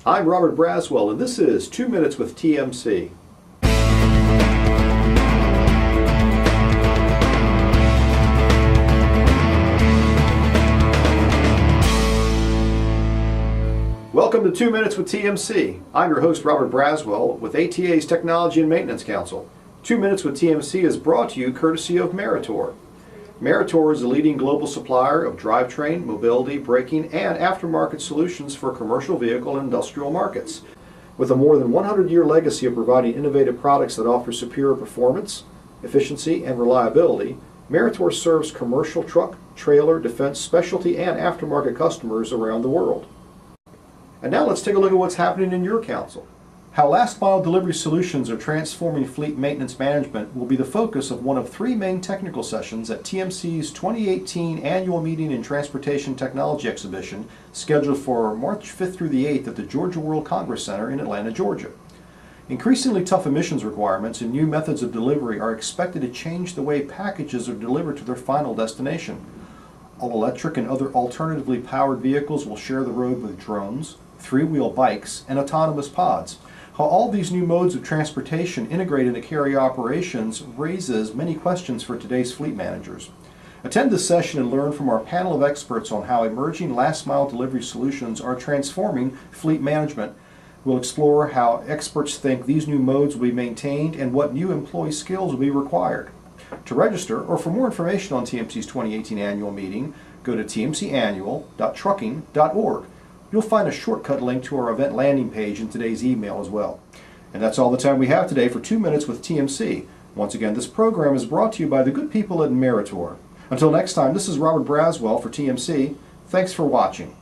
I'm Robert Braswell, and this is 2 Minutes with TMC. Welcome to 2 Minutes with TMC. I'm your host, Robert Braswell, with ATA's Technology and Maintenance Council. 2 Minutes with TMC is brought to you courtesy of Meritor. Meritor is a leading global supplier of drivetrain, mobility, braking, and aftermarket solutions for commercial vehicle and industrial markets. With a more than 100-year legacy of providing innovative products that offer superior performance, efficiency, and reliability, Meritor serves commercial truck, trailer, defense, specialty, and aftermarket customers around the world. And now let's take a look at what's happening in your council. How last-mile delivery solutions are transforming fleet maintenance management will be the focus of one of 3 main technical sessions at TMC's 2018 Annual Meeting and Transportation Technology Exhibition, scheduled for March 5th through the 8th at the Georgia World Congress Center in Atlanta, Georgia. Increasingly tough emissions requirements and new methods of delivery are expected to change the way packages are delivered to their final destination. All-electric and other alternatively powered vehicles will share the road with drones, 3-wheel bikes, and autonomous pods. How all these new modes of transportation integrate into carrier operations raises many questions for today's fleet managers. Attend this session and learn from our panel of experts on how emerging last-mile delivery solutions are transforming fleet management. We'll explore how experts think these new modes will be maintained and what new employee skills will be required. To register or for more information on TMC's 2018 annual meeting, go to tmcannual.trucking.org. You'll find a shortcut link to our event landing page in today's email as well. And that's all the time we have today for 2 Minutes with TMC. Once again, this program is brought to you by the good people at Meritor. Until next time, this is Robert Braswell for TMC. Thanks for watching.